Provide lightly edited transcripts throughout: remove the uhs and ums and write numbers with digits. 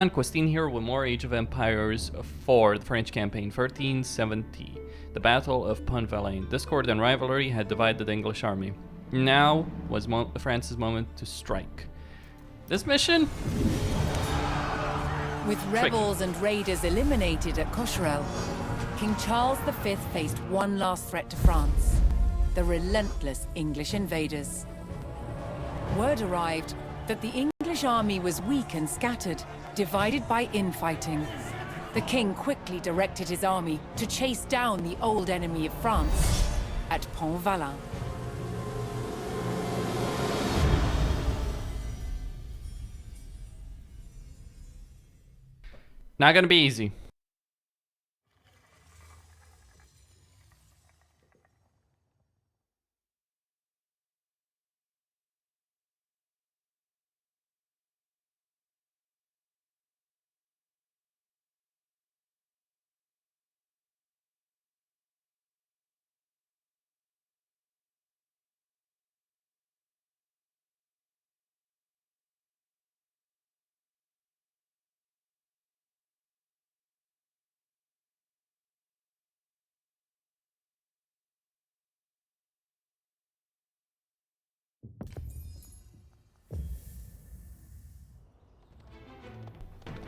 Clandestine hero with more Age of Empires for the French campaign, 1370. The Battle of Pontvallain. Discord and rivalry had divided the English army. Now was France's moment to strike. This mission? With rebels and raiders eliminated at Cocherel, King Charles V faced one last threat to France: the relentless English invaders. Word arrived that the English army was weak and scattered, divided by infighting. The king quickly directed his army to chase down the old enemy of France at Pontvallain. Not gonna be easy.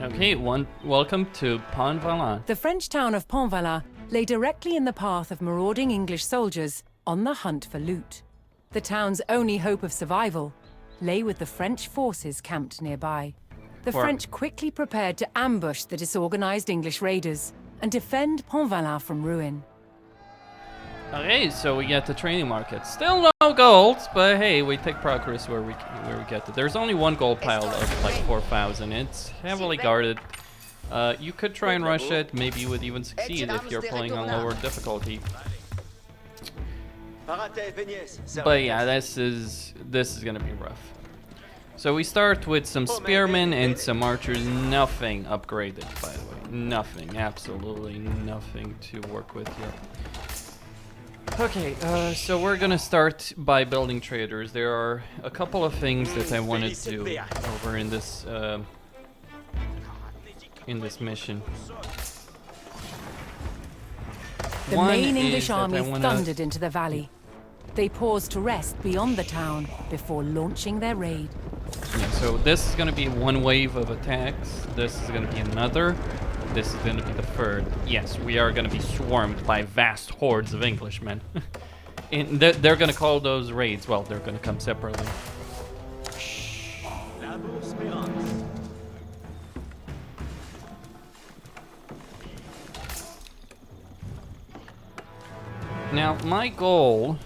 Okay, welcome to Pontvallain. The French town of Pontvallain lay directly in the path of marauding English soldiers on the hunt for loot. The town's only hope of survival lay with the French forces camped nearby. The French quickly prepared to ambush the disorganized English raiders and defend Pontvallain from ruin. Okay, so we get the training market. Still no gold, but hey, we take progress where we get it. There's only one gold pile of like 4,000. It's heavily guarded. You could try and rush it. Maybe you would even succeed if you're playing on lower difficulty. But yeah, this is gonna be rough. So we start with some spearmen and some archers. Nothing upgraded, by the way. Nothing, absolutely nothing to work with here. Okay, so we're gonna start by building traders. There are a couple of things that I wanted to do over in this mission. The main English army thundered into the valley. They paused to rest beyond the town before launching their raid. Yeah, so this is gonna be one wave of attacks. This is gonna be another. This is going to be the third. Yes, we are going to be swarmed by vast hordes of Englishmen. And they're going to call those raids. Well, they're going to come separately. Now, my goal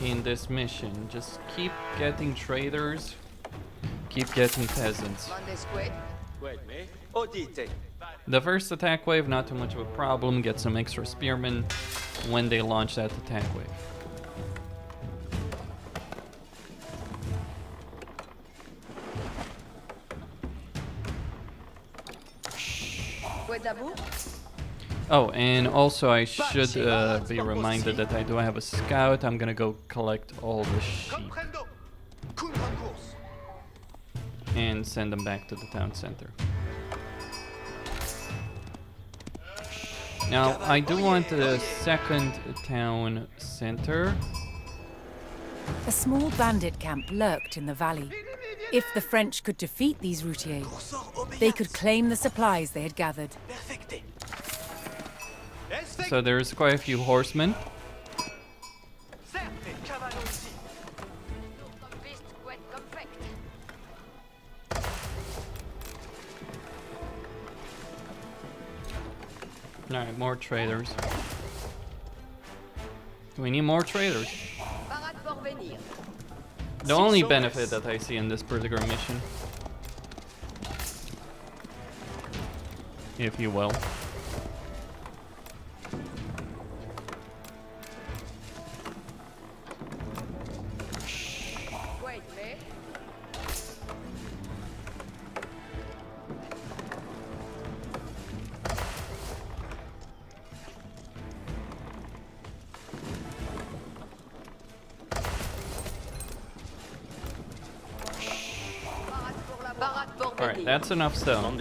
in this mission, just keep getting traders, keep getting peasants. The first attack wave, not too much of a problem. Get some extra spearmen when they launch that attack wave. Oh, and also I should be reminded that I do have a scout. I'm gonna go collect all the sheep and send them back to the town center. Now, I do want a second town center. A small bandit camp lurked in the valley. If the French could defeat these routiers, they could claim the supplies they had gathered. So there's quite a few horsemen. Alright, more traders. We need more traders. The only benefit that I see in this particular mission, if you will, Alright, that's enough stone.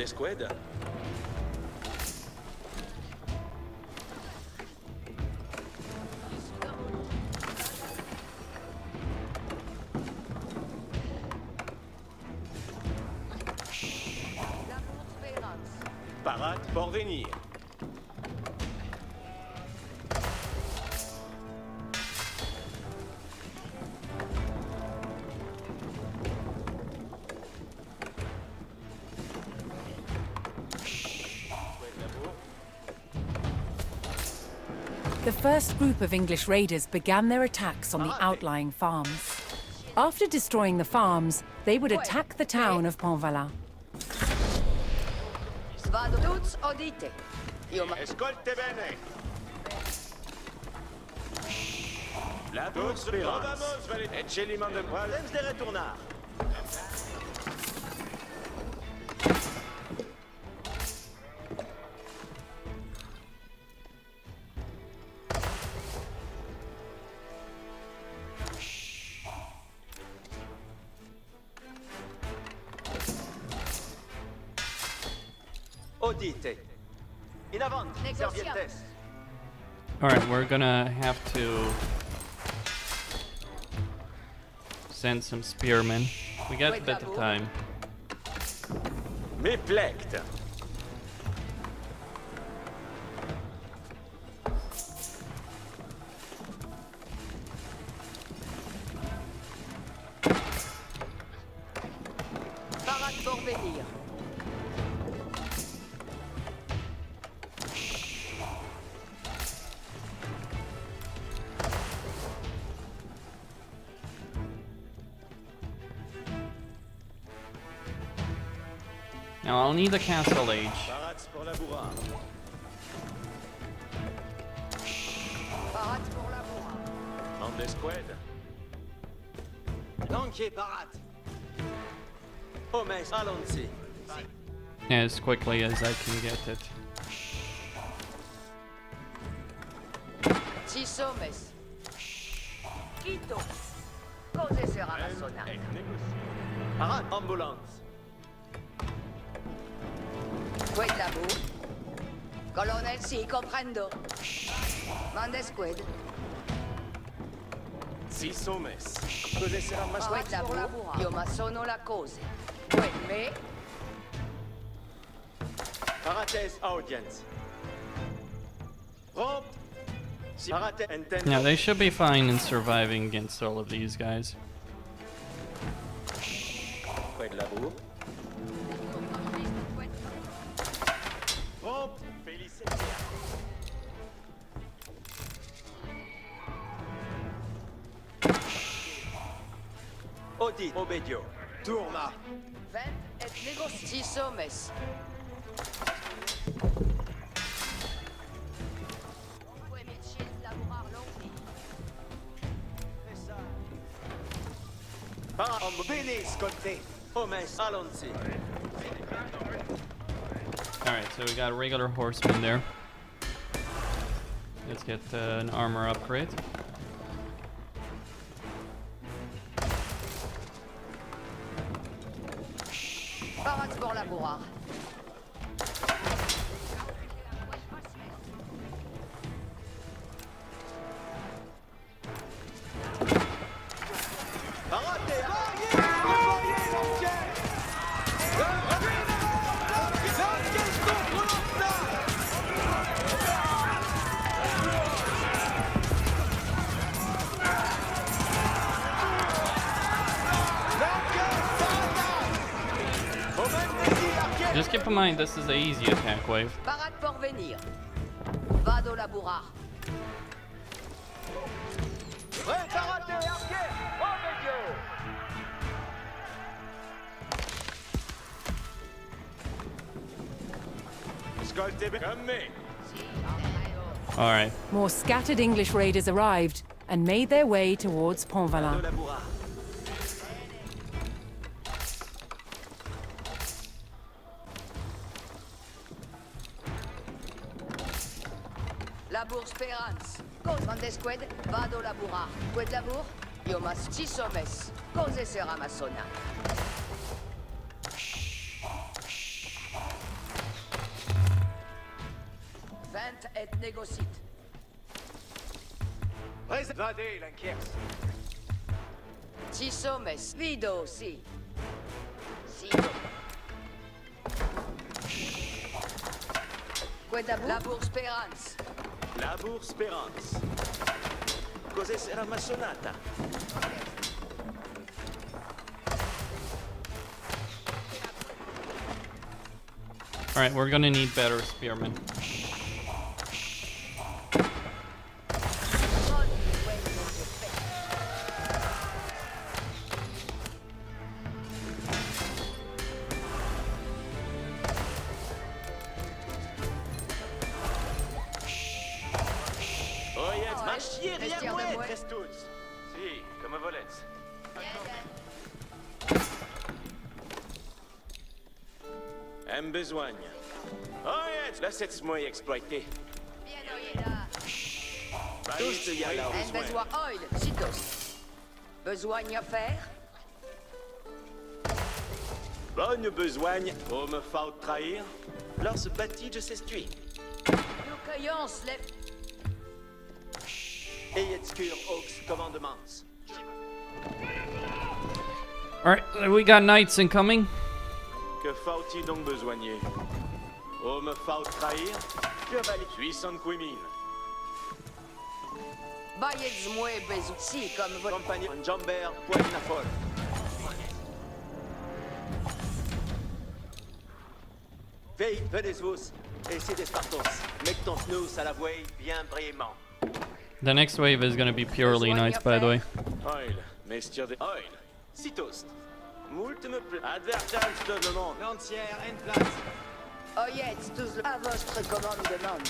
Parade pour venir. The first group of English raiders began their attacks on the outlying farms. After destroying the farms, they would attack the town of Pontvallain. Tuts audite. Ascolte bene. La bourse Spérance. Ecceliment de poil. Temps de retournard. Audite. In avant, serviettes. Alright, we're gonna have to send some spearmen. We got a bit of time. Me plect. Parade pour venir. Now I'll need a castle age. Parade pour la bourrade. Parade pour la bourrade. En escouade. Lanquier parade. Oh mais allons-y. As quickly as I can get it. Six hommes. Quito. Cose sera la sonate. Parade ambulance. Quid labor. Colonel si comprendo. Mande squad. Six hommes. Cose sarà ma Quid labor. Io ma sono la cose. Quid me. Parates audience. Prompt. Si parate intend. Yeah, they should be fine in surviving against all of these guys. Quid labor. Prompt. Félicitations. Audit. Obedio. Tourna. 20 et négocie. Six hommes. Para bene scotte. Oh mais allons-y. Alright, so we got a regular horseman there. Let's get an armor upgrade. Parade pour la bourrade. Just keep in mind, this is the easy attack wave. Parade pour venir. Vado la bourrade. Préparate arquer. Oh mon Dieu. Scolte comme me. Alright. More scattered English raiders arrived and made their way towards De Pontvallain. la bourrade. Labour Spérance. Mande squad. Vado la bourrade. Quid labour. Io ma six hommes. Cose sera ma sonate. Ent et negocit. Vadé, l'inquiers. Si sommes vido, si. Si. Labour Sperance. Labour Sperance. Cos'è era massonata? Alright, we're gonna need better spearmen. Si, come volete. Hem besogne. Oh, yes, laissez-moi exploiter. Bien oïda. Tous y a là En besoin oil, sitos. Besoin à faire? Bonne besogne, homme faut trahir. Lors se bâtit de s'estuie. Nous cueillons les... Ayez cure aux commandements. Alright, we got knights incoming. Que faut-il donc besoigner? Homme faut trahir. Je valide 800 quimines. Baillez-moi besoin, si, comme votre... Compagnie en jamber, poil na folle. Veille, venez-vous, et c'est des Spartans. Mettons-nous à la voie bien brillamment. The next wave is gonna be purely knights, by the way. Oil, messieurs de oil. Citost. Moult me plaît. Advertance de le monde. L'entière en place. Oyez tous à votre commandement.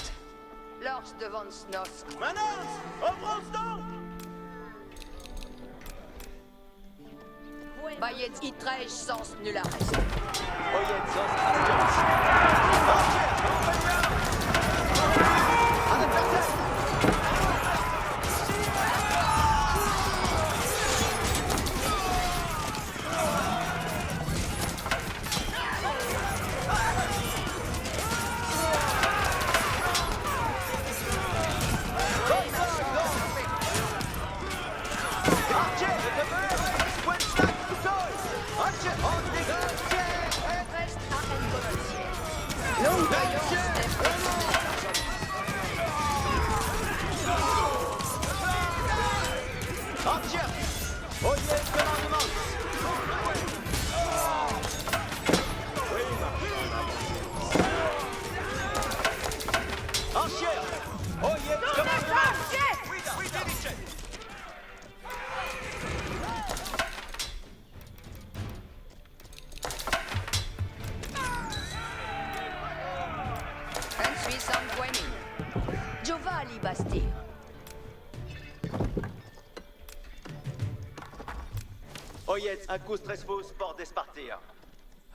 Lors devant nos... Manance, offrons donc. Baillez itrège sans nullares. Oyez sos ardiens.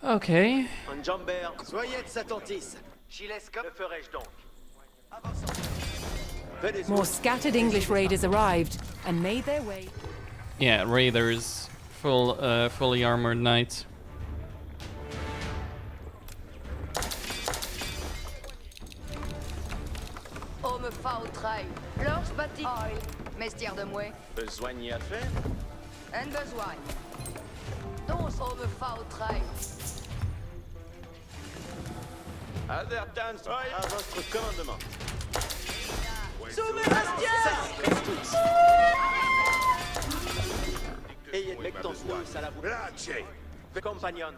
Okay. En jamber, soyez attentis. Chilesca, le ferai-je donc? More scattered English raiders arrived and made their way. Yeah, raiders, fully armored knights. Homme faut trail. Lors bâti oil. Mestière de moi. Besoigne à faire? Un besoin. Tous homme faut trail. Advertance à votre commandement. Ayez mettons-nous à la bouche. Compagnon,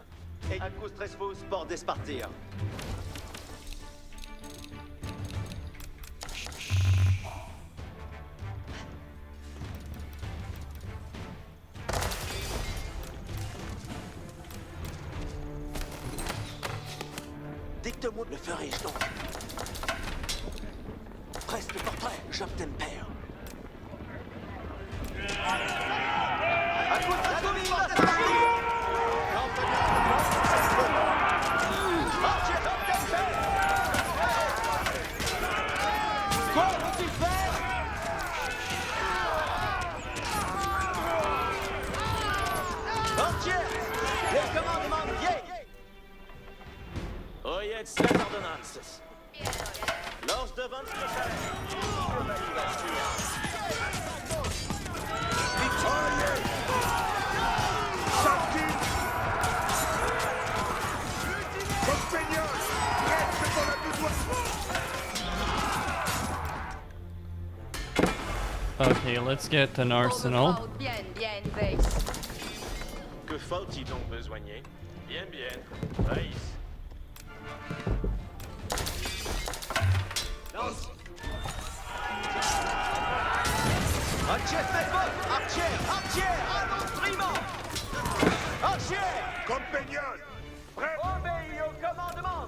et accoustrez-vous pour despartir. Dicte-moi, le ferai-je donc? Presque portrait, JKPrimative. Quoi veux-tu faire? Entière, les commandements vieilles. Oyez les ordonnances. Lance de 20 spécial. Okay, let's get an arsenal. Bien, bien, Vex. Que faut-il donc besoigner? Bien, bien. Raïs. Lance. Archer, faites votre! Archer! Archer! Allons, Archer! Compagnon! Prêt! Obéis au commandement!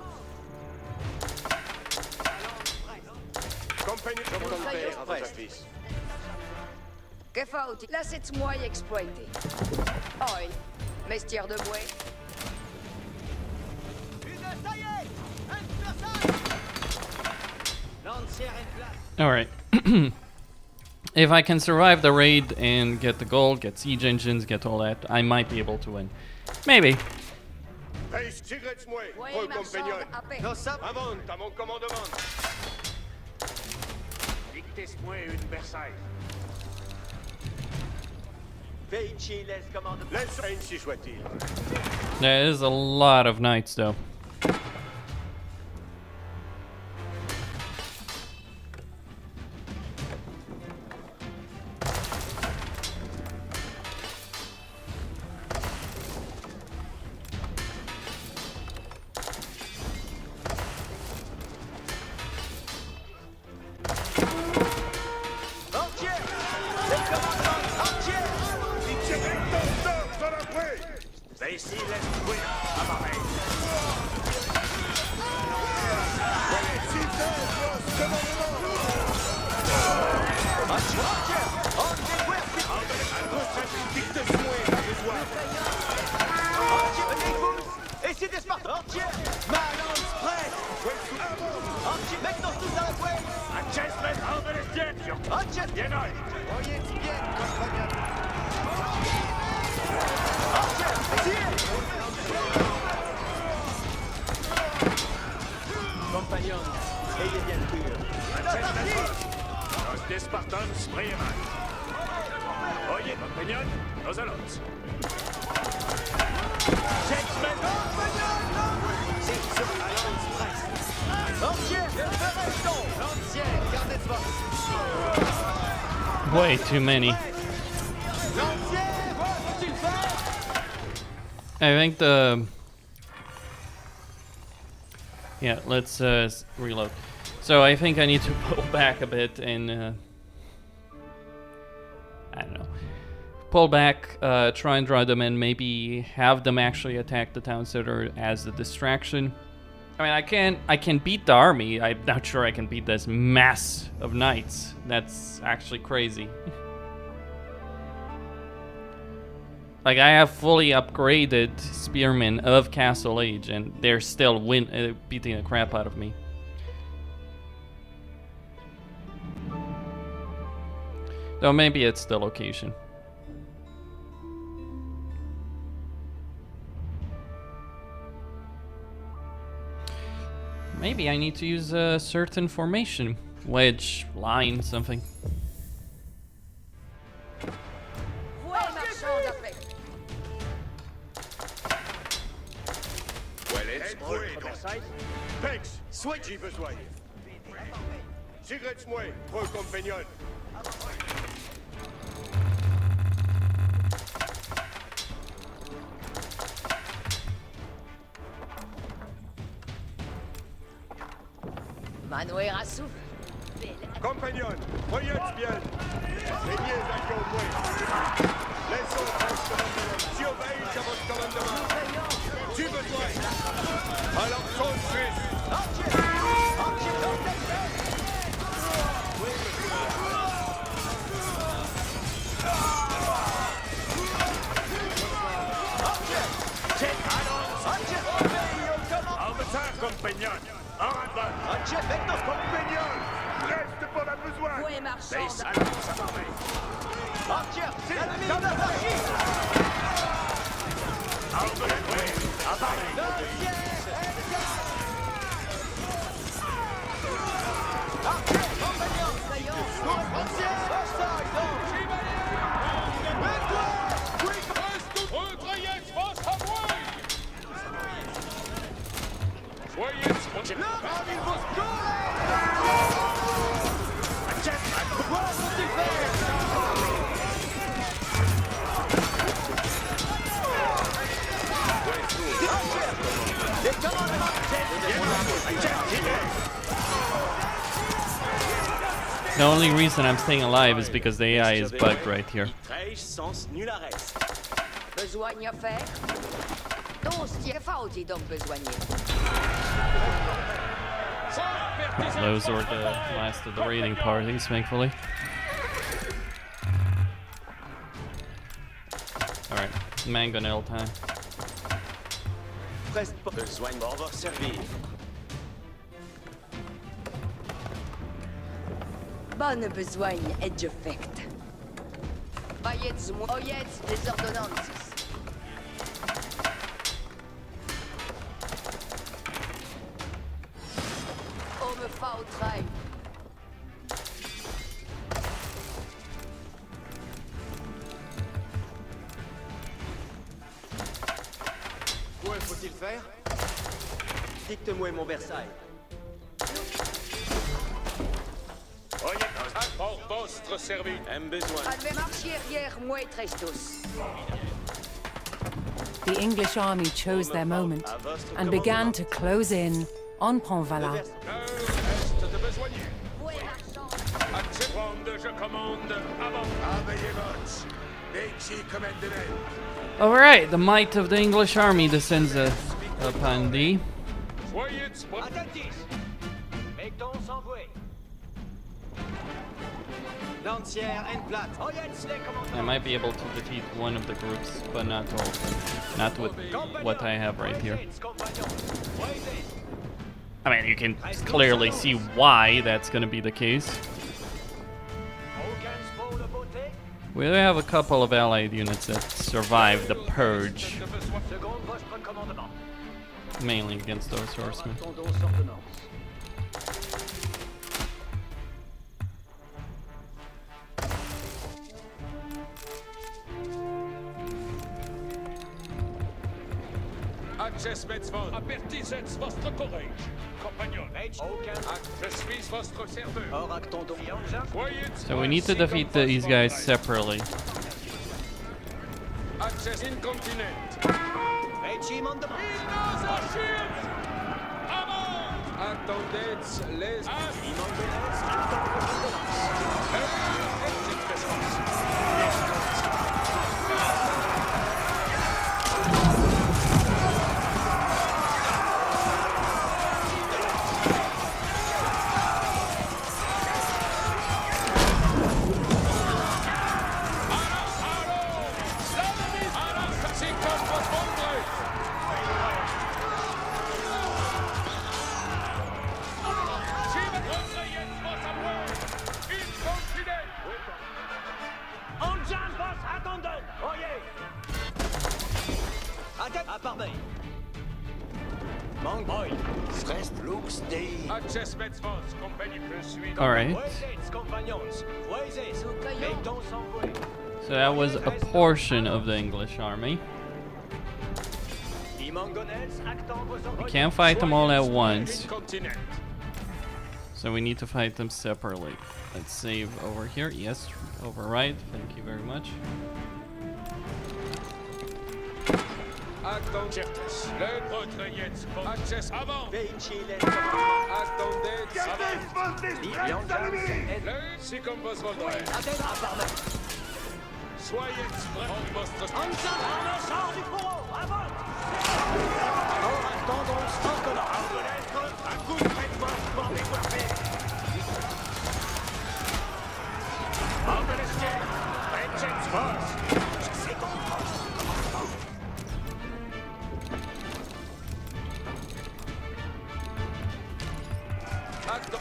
Compagnon, je vous donne père à votre fils. Que faut-il? Laissez-moi y exploiter. Oil, mestière de bouée. Ça y est! Un Lancière en place! Alright. If I can survive the raid and get the gold, get siege engines, get all that, I might be able to win. Maybe. Hey, cigarette-moi, Oui, pro marchand compagnon. à paix. Nos sabres! Avant, à mon commandement. Dictez-moi une Versailles. Veici les commandements! Laisse ainsi soit-il. There is a lot of knights though. Archer! Les commandements! Archer! Ici, laisse-moi apparaître. Ici des Spartans! Archer! Ma lance prête! Archer, mettons tous à la fouette! Adjustment of the destruction. Archer! Bien noy. Voyez-y bien, compagnon! Archer! Tire! Compagnon, ayez bien sûr. Los des Spartans primaires. Oye, compagnon, nos allons. Judgment! C'est sur la lance prête! Archer! Restons! L'ancien, gardez de force! Way too many. L'ancien! Faut-il faire? I think the... Yeah, let's reload. So I think I need to pull back a bit and... I don't know. Pull back, try and draw them and maybe have them actually attack the town center as a distraction. I mean, I can beat the army. I'm not sure I can beat this mass of knights. That's actually crazy. Like, I have fully upgraded spearmen of Castle Age, and they're still beating the crap out of me. Though maybe it's the location. Maybe I need to use a certain formation. Wedge, line, something. Ouais, marchand à paix. Well, it's moi, Versailles. Pex, switch. J'y besoin. Cigarette-moi, pro compagnon. Manoir à souffle. Compagnon, voyez-vous bien. Seignez à qui au moins. Laissons votre commandement. Si obéis à votre commandement. Tu besoin. Alors, son Suisse. Archer! Archer, dans cette tête! Archer! Check! Archer, obéis au commandement! En retard, compagnon. En avant. Archer, mettons Compagnon, reste pas la besoin. Ouais, marchand Laisse à alors, ça va bien. Archer, c'est l'ennemi de la partie! The only reason I'm staying alive is because the AI is bugged right here. Besoigne faire? Que faut-il donc besoigner? Those were the last of the raiding parties, thankfully. Alright, mangonel time. Besoigne pour vous servir. Bonne besoigne est je faite. Bayets oyets des ordonnances. On me fa au train. Quoi faut-il faire? Dicte-moi mon Versailles. Pour votre service. Aime besoin. Adve marcher arrière moi trestos. The English army chose their moment and began to close in on Pontvallain. Est de besoigner. Accepte, je commande. Avant. Veillez-votre. Les JKPrimative. Alright, the might of the English army descends upon thee. Soyez disposés. Attentis. Mettons s'envoyer. Lancière en plate. Oyets les commandants. I might be able to defeat one of the groups, but not all of them. Not with what I have right here. I mean, you can clearly see why that's gonna be the case. We do have a couple of allied units that survived the purge, mainly against those horsemen. Avertissez votre courage, compagnon. Je suis votre serviteur. So we need to defeat these guys separately. Access incontinent. Régiment de Attendez les... Alright. So that was a portion of the English army. We can't fight them all at once, so we need to fight them separately. Let's save over here. Yes, override. Thank you very much. Access avant. Si comme vos voldrez. Soyez prêts pour votre... Un coup de traitement pour décoiffer.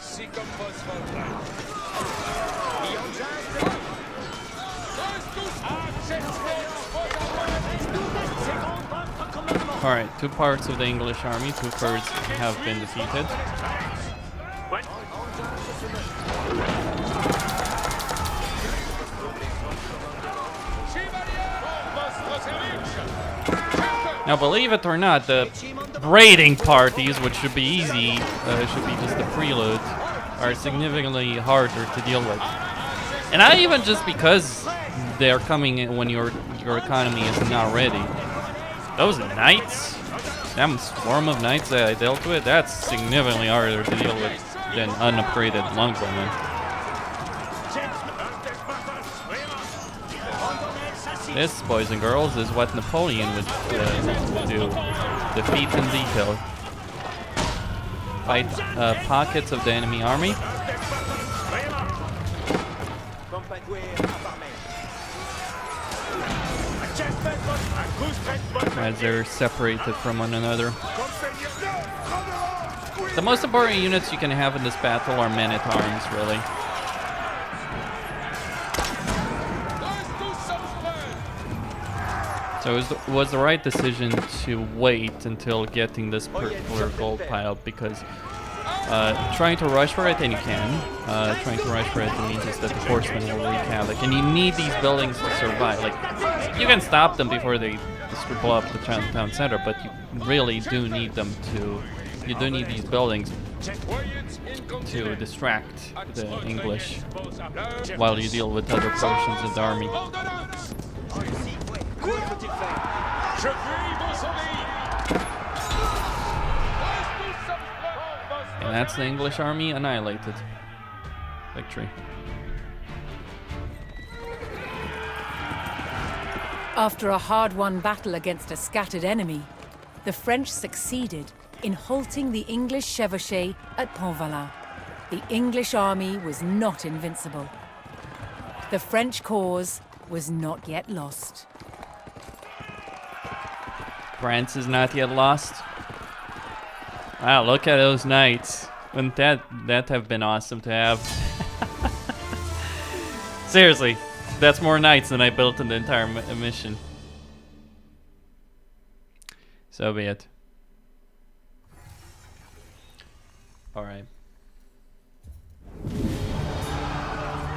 Si comme vos voldrez. Alright, 2 parts of the English army, 2/3 have been defeated. Now, believe it or not, the raiding parties, which should be easy, should be just the prelude, are significantly harder to deal with. And not even just because they're coming in when your economy is not ready. Those knights, that swarm of knights that I dealt with, that's significantly harder to deal with than unupgraded longbowmen. This, boys and girls, is what Napoleon would do. Defeat in detail. Fight pockets of the enemy army. As they're separated from one another. The most important units you can have in this battle are men-at-arms, really. So it was the right decision to wait until getting this particular gold pile, because trying to rush for it, and you can, trying to rush for it means just that the horsemen will wreak havoc, and you need these buildings to survive. Like, you can stop them before they blow up the town center, but you really do need them to, you do need these buildings to distract the English while you deal with other portions of the army. And that's the English army annihilated. Victory. After a hard-won battle against a scattered enemy, the French succeeded in halting the English chevauchée at Pontvallain. The English army was not invincible. The French cause was not yet lost. France is not yet lost. Wow, look at those knights. Wouldn't that have been awesome to have? Seriously, that's more knights than I built in the entire mission. So be it. Alright.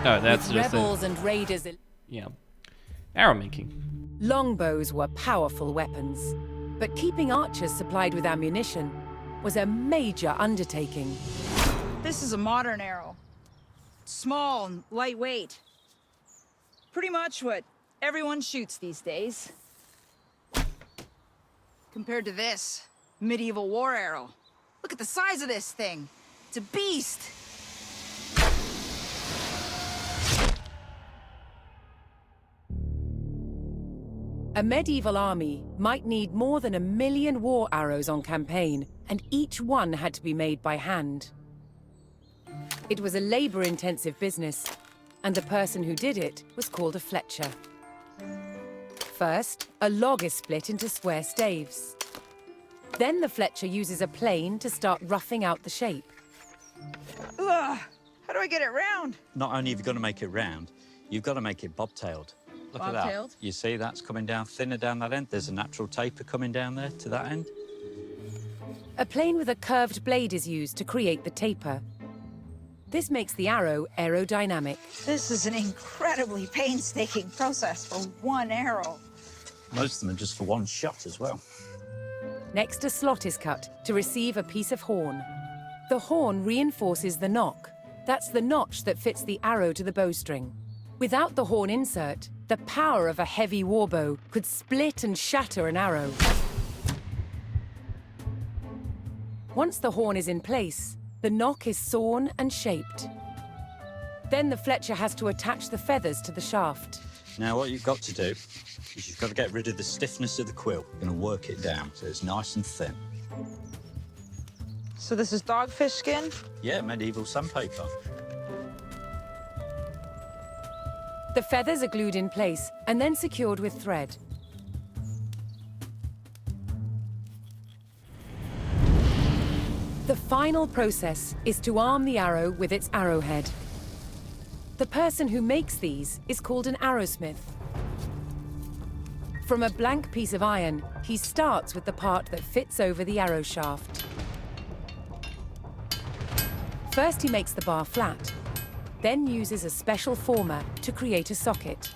Oh, that's With just rebels and raiders. yeah. Arrow making. Longbows were powerful weapons, but keeping archers supplied with ammunition was a major undertaking. This is a modern arrow. Small and lightweight. Pretty much what everyone shoots these days. Compared to this, medieval war arrow. Look at the size of this thing. It's a beast. A medieval army might need more than 1 million war arrows on campaign, and each one had to be made by hand. It was a labor-intensive business, and the person who did it was called a fletcher. First, a log is split into square staves. Then the fletcher uses a plane to start roughing out the shape. Ugh, how do I get it round? Not only have you got to make it round, you've got to make it bobtailed. Look at that. Bobtailed? You see that's coming down thinner down that end? There's a natural taper coming down there to that end. A plane with a curved blade is used to create the taper. This makes the arrow aerodynamic. This is an incredibly painstaking process for one arrow. Most of them are just for one shot as well. Next, a slot is cut to receive a piece of horn. The horn reinforces the nock. That's the notch that fits the arrow to the bowstring. Without the horn insert, the power of a heavy warbow could split and shatter an arrow. Once the horn is in place, the nock is sawn and shaped. Then the fletcher has to attach the feathers to the shaft. Now what you've got to do is you've got to get rid of the stiffness of the quill. You're going to work it down so it's nice and thin. So this is dogfish skin? Yeah, medieval sandpaper. The feathers are glued in place and then secured with thread. The final process is to arm the arrow with its arrowhead. The person who makes these is called an Arrowsmith. From a blank piece of iron, he starts with the part that fits over the arrow shaft. First he makes the bar flat, then uses a special former to create a socket.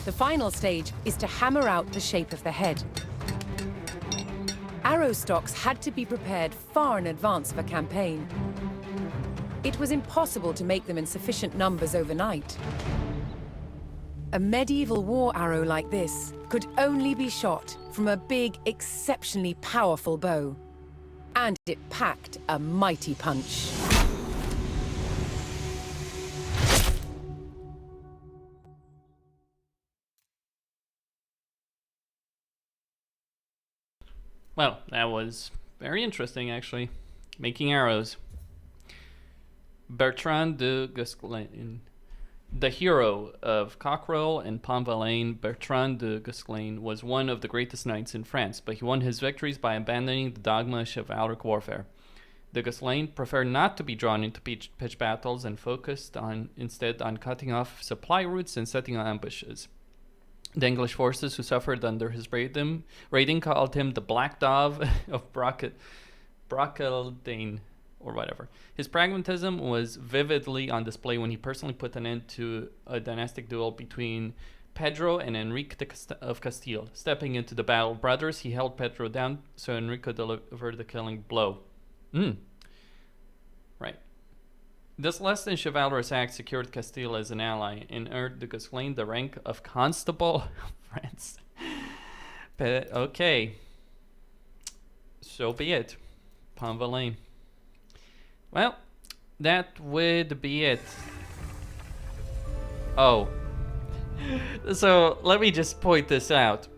The final stage is to hammer out the shape of the head. arrow stocks had to be prepared far in advance of a campaign. It was impossible to make them in sufficient numbers overnight. A medieval war arrow like this could only be shot from a big, exceptionally powerful bow. And it packed a mighty punch. Well, that was very interesting, actually. Making arrows. Bertrand Du Gasquet, the hero of Cockerel and Pontvallain, Bertrand Du Gasquet was one of the greatest knights in France, but he won his victories by abandoning the dogma of chivalric warfare. Du Gasquet preferred not to be drawn into pitch battles and focused instead on cutting off supply routes and setting ambushes. The English forces who suffered under his raiding called him the Black Dove of Brockeldane, or whatever. His pragmatism was vividly on display when he personally put an end to a dynastic duel between Pedro and Enrique of Castile. Stepping into the battle of brothers, he held Pedro down so Enrique could deliver the killing blow. Right. This less than chivalrous act secured Castile as an ally and earned Du Gasquet the rank of Constable of France. But, okay. So be it. Pontvallain. Well, that would be it. Oh. So, let me just point this out.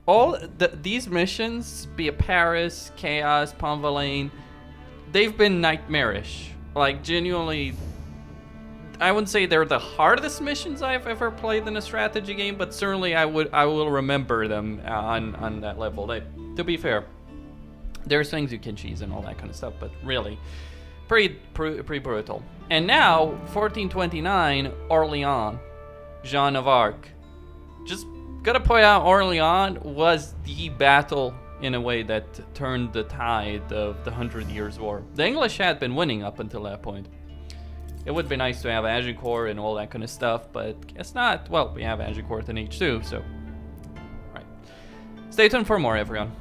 All these missions, be it Paris, Chaos, Pontvallain, they've been nightmarish. Like, genuinely, I wouldn't say they're the hardest missions I've ever played in a strategy game, but certainly I will remember them on that level. To be fair, there's things you can cheese and all that kind of stuff, but really, pretty brutal. And now, 1429, Orleans, Jean of Arc. Just gotta point out, Orleans was the battle in a way that turned the tide of the 100 Years' War. The English had been winning up until that point. It would be nice to have Agincourt and all that kind of stuff, but guess not. Well, we have Agincourt in H2, so... Right. Stay tuned for more, everyone.